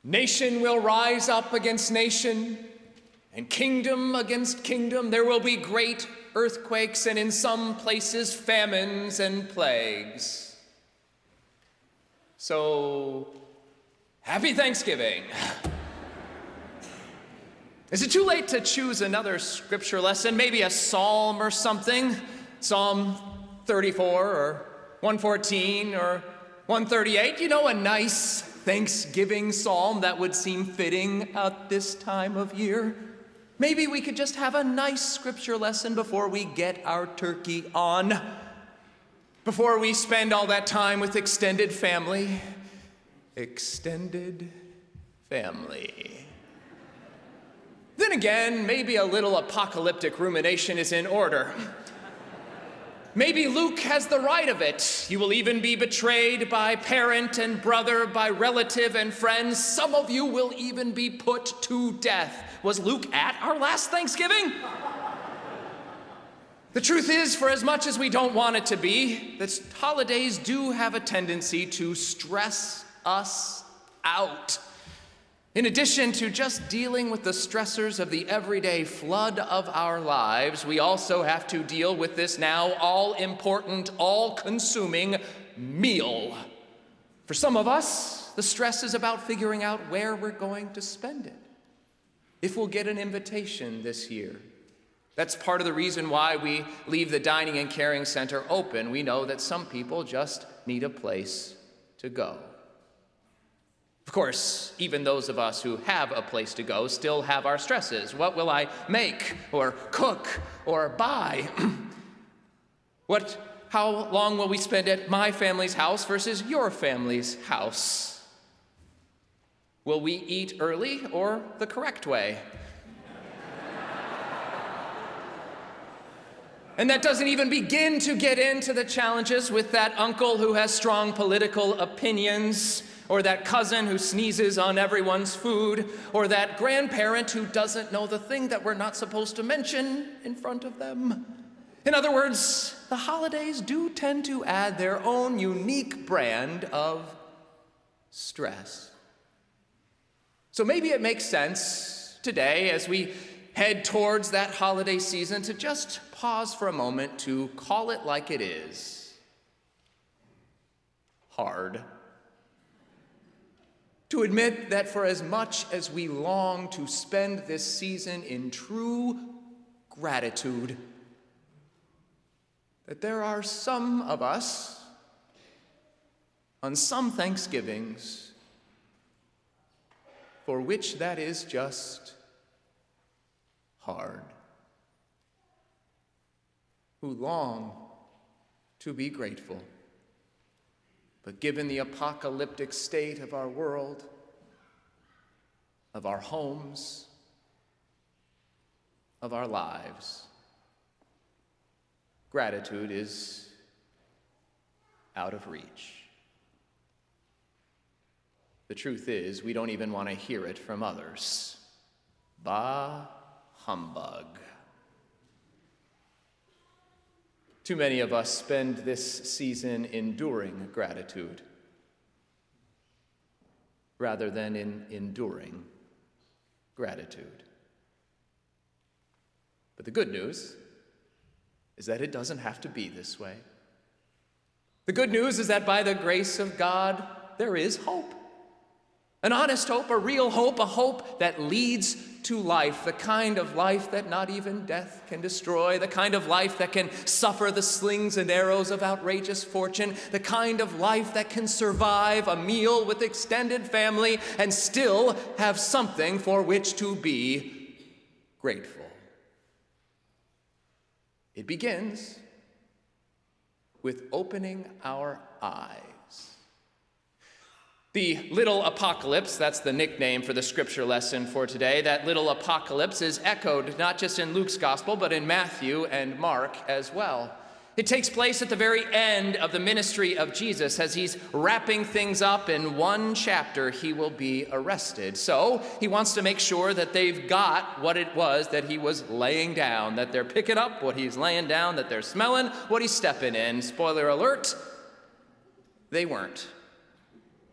Nation will rise up against nation, and kingdom against kingdom. There will be great earthquakes, and in some places famines and plagues. So, happy Thanksgiving. Is it too late to choose another scripture lesson? Maybe a psalm or something? Psalm 34 or 114 or 138? You know, a nice Thanksgiving psalm that would seem fitting at this time of year. Maybe we could just have a nice scripture lesson before we get our turkey on, before we spend all that time with extended family. Extended family. Then again, maybe a little apocalyptic rumination is in order. Maybe Luke has the right of it. You will even be betrayed by parent and brother, by relative and friends. Some of you will even be put to death. Was Luke at our last Thanksgiving? The truth is, for as much as we don't want it to be, the holidays do have a tendency to stress us out. In addition to just dealing with the stressors of the everyday flood of our lives, we also have to deal with this now all-important, all-consuming meal. For some of us, the stress is about figuring out where we're going to spend it, if we'll get an invitation this year. That's part of the reason why we leave the Dining and Caring Center open. We know that some people just need a place to go. Of course, even those of us who have a place to go still have our stresses. What will I make or cook or buy? How long will we spend at my family's house versus your family's house? Will we eat early or the correct way? And that doesn't even begin to get into the challenges with that uncle who has strong political opinions, or that cousin who sneezes on everyone's food, or that grandparent who doesn't know the thing that we're not supposed to mention in front of them. In other words, the holidays do tend to add their own unique brand of stress. So maybe it makes sense today, as we head towards that holiday season, to just pause for a moment to call it like it is. Hard. To admit that for as much as we long to spend this season in true gratitude, that there are some of us on some Thanksgivings for which that is just hard, who long to be grateful. But given the apocalyptic state of our world, of our homes, of our lives, gratitude is out of reach. The truth is, we don't even want to hear it from others. Bah humbug. Too many of us spend this season enduring gratitude rather than in enduring gratitude. But the good news is that it doesn't have to be this way. The good news is that by the grace of God, there is hope. An honest hope, a real hope, a hope that leads to life, the kind of life that not even death can destroy, the kind of life that can suffer the slings and arrows of outrageous fortune, the kind of life that can survive a meal with extended family and still have something for which to be grateful. It begins with opening our eyes. The little apocalypse, that's the nickname for the scripture lesson for today, that little apocalypse is echoed not just in Luke's gospel, but in Matthew and Mark as well. It takes place at the very end of the ministry of Jesus. As he's wrapping things up in one chapter, he will be arrested. So he wants to make sure that they've got what it was that he was laying down, that they're picking up what he's laying down, that they're smelling what he's stepping in. Spoiler alert, they weren't.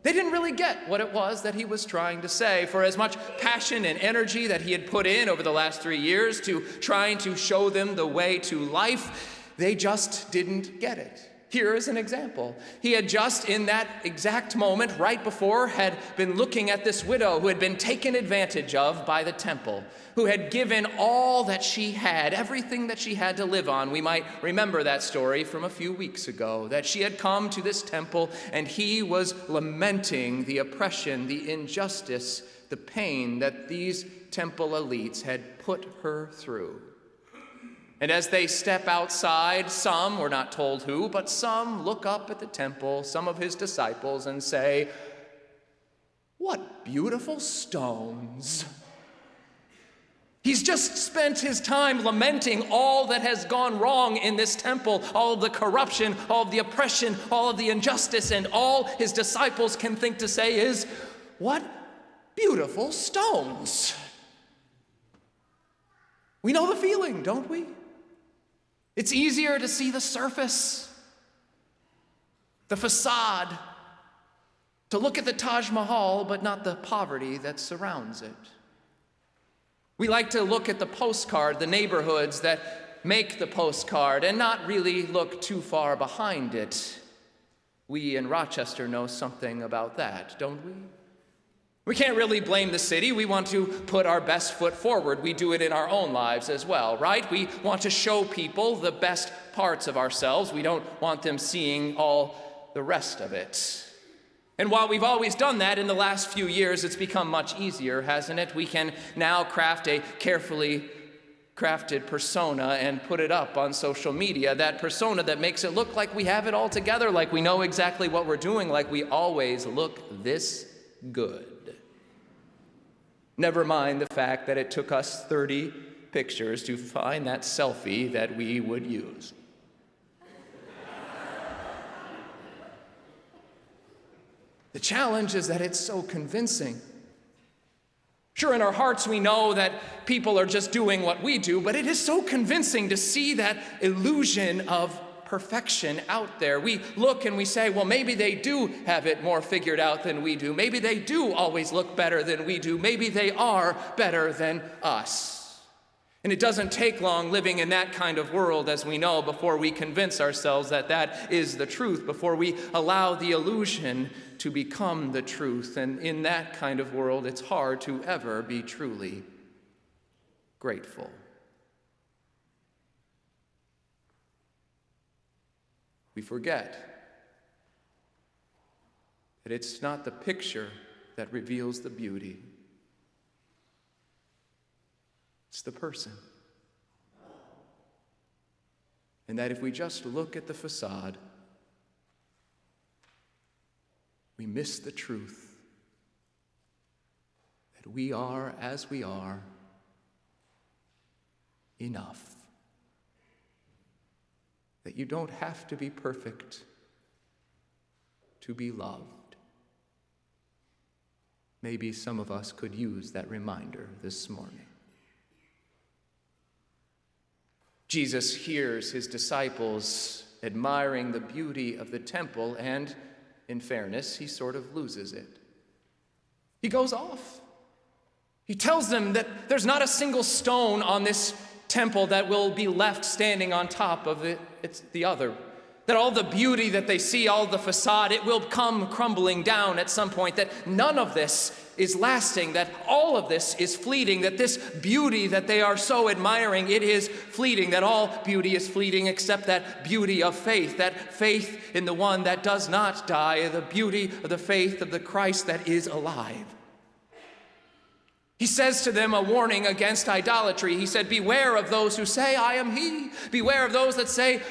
They didn't really get what it was that he was trying to say. For as much passion and energy that he had put in over the last 3 years to trying to show them the way to life, they just didn't get it. Here is an example. He had just in that exact moment, right before, had been looking at this widow who had been taken advantage of by the temple, who had given all that she had, everything that she had to live on. We might remember that story from a few weeks ago, that she had come to this temple and he was lamenting the oppression, the injustice, the pain that these temple elites had put her through. And as they step outside, some, we're not told who, but some look up at the temple, some of his disciples, and say, "What beautiful stones." He's just spent his time lamenting all that has gone wrong in this temple, all of the corruption, all of the oppression, all of the injustice, and all his disciples can think to say is, "What beautiful stones." We know the feeling, don't we? It's easier to see the surface, the facade, to look at the Taj Mahal, but not the poverty that surrounds it. We like to look at the postcard, the neighborhoods that make the postcard, and not really look too far behind it. We in Rochester know something about that, don't we? We can't really blame the city. We want to put our best foot forward. We do it in our own lives as well, right? We want to show people the best parts of ourselves. We don't want them seeing all the rest of it. And while we've always done that, in the last few years, it's become much easier, hasn't it? We can now craft a carefully crafted persona and put it up on social media, that persona that makes it look like we have it all together, like we know exactly what we're doing, like we always look this good. Never mind the fact that it took us 30 pictures to find that selfie that we would use. The challenge is that it's so convincing. Sure, in our hearts we know that people are just doing what we do, but it is so convincing to see that illusion of perfection out there. We look and we say, well, maybe they do have it more figured out than we do. Maybe they do always look better than we do. Maybe they are better than us. And it doesn't take long living in that kind of world, as we know, before we convince ourselves that that is the truth, before we allow the illusion to become the truth. And in that kind of world, it's hard to ever be truly grateful. We forget that it's not the picture that reveals the beauty. It's the person. And that if we just look at the facade, we miss the truth that we are, as we are, enough. That you don't have to be perfect to be loved. Maybe some of us could use that reminder this morning. Jesus hears his disciples admiring the beauty of the temple, and in fairness, he sort of loses it. He goes off. He tells them that there's not a single stone on this temple that will be left standing on top of it. It's the other. That all the beauty that they see, all the facade, it will come crumbling down at some point. That none of this is lasting. That all of this is fleeting. That this beauty that they are so admiring, it is fleeting. That all beauty is fleeting except that beauty of faith. That faith in the one that does not die. The beauty of the faith of the Christ that is alive. He says to them a warning against idolatry. He said, beware of those who say, I am he. Beware of those that say,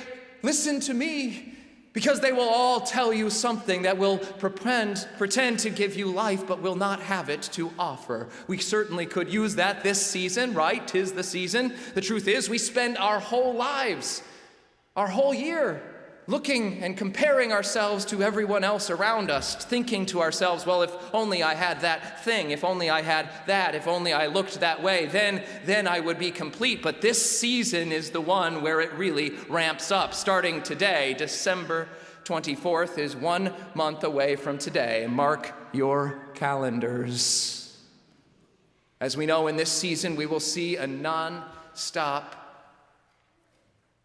listen to me. Because they will all tell you something that will pretend to give you life, but will not have it to offer. We certainly could use that this season, right? 'Tis the season. The truth is, we spend our whole lives, our whole year, looking and comparing ourselves to everyone else around us, thinking to ourselves, well, if only I had that thing, if only I had that, if only I looked that way, then I would be complete. But this season is the one where it really ramps up, starting today, December 24th is 1 month away from today. Mark your calendars. As we know, in this season, we will see a non-stop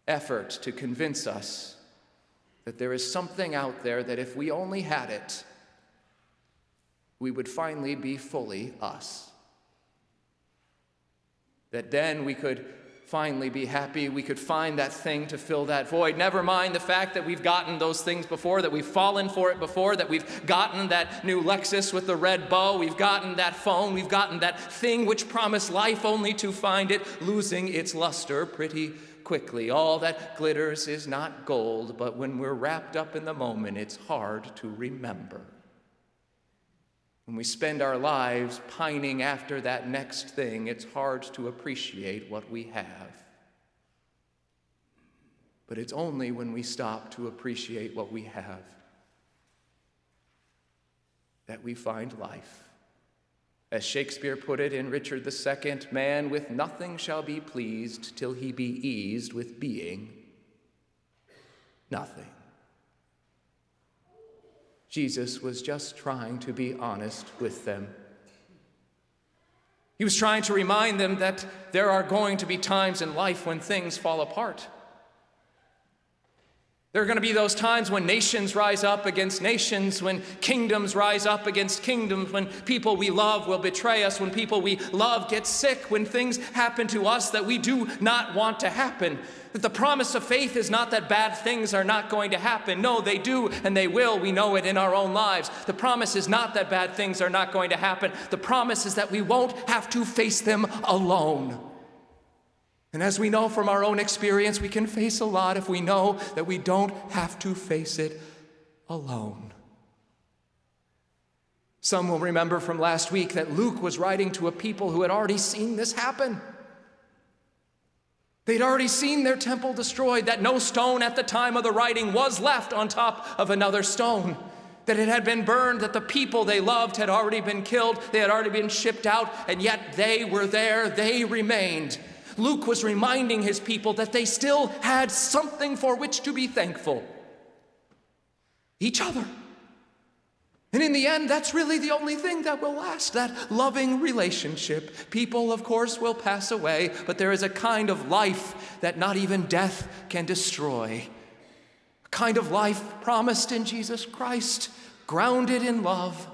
effort to convince us that there is something out there that if we only had it, we would finally be fully us. That then we could finally be happy, we could find that thing to fill that void. Never mind the fact that we've gotten those things before, that we've fallen for it before, that we've gotten that new Lexus with the red bow, we've gotten that phone, we've gotten that thing which promised life only to find it losing its luster pretty quickly. All that glitters is not gold, but when we're wrapped up in the moment, it's hard to remember. When we spend our lives pining after that next thing, it's hard to appreciate what we have. But it's only when we stop to appreciate what we have that we find life. As Shakespeare put it in Richard II, man with nothing shall be pleased till he be eased with being nothing. Jesus was just trying to be honest with them. He was trying to remind them that there are going to be times in life when things fall apart. There are going to be those times when nations rise up against nations, when kingdoms rise up against kingdoms, when people we love will betray us, when people we love get sick, when things happen to us that we do not want to happen. That the promise of faith is not that bad things are not going to happen. No, they do and they will. We know it in our own lives. The promise is not that bad things are not going to happen. The promise is that we won't have to face them alone. And as we know from our own experience, we can face a lot if we know that we don't have to face it alone. Some will remember from last week that Luke was writing to a people who had already seen this happen. They'd already seen their temple destroyed, that no stone at the time of the writing was left on top of another stone, that it had been burned, that the people they loved had already been killed, they had already been shipped out, and yet they were there, they remained. Luke was reminding his people that they still had something for which to be thankful. Each other. And in the end, that's really the only thing that will last, that loving relationship. People, of course, will pass away, but there is a kind of life that not even death can destroy. A kind of life promised in Jesus Christ, grounded in love,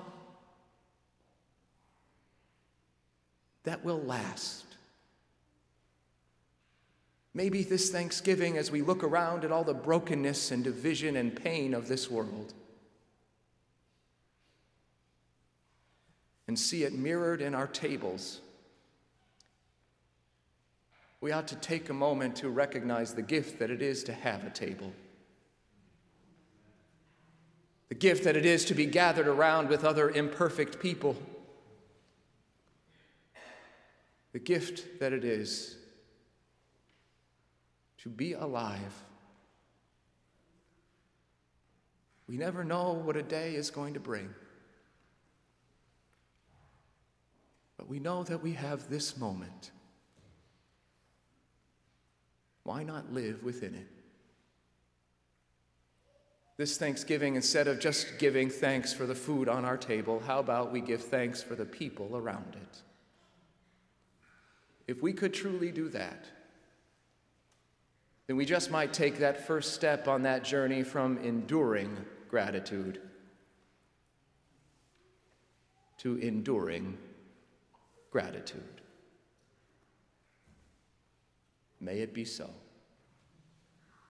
that will last. Maybe this Thanksgiving, as we look around at all the brokenness and division and pain of this world, and see it mirrored in our tables, we ought to take a moment to recognize the gift that it is to have a table. The gift that it is to be gathered around with other imperfect people. The gift that it is to be alive. We never know what a day is going to bring. But we know that we have this moment. Why not live within it? This Thanksgiving, instead of just giving thanks for the food on our table, how about we give thanks for the people around it? If we could truly do that, then we just might take that first step on that journey from enduring gratitude to enduring gratitude. May it be so.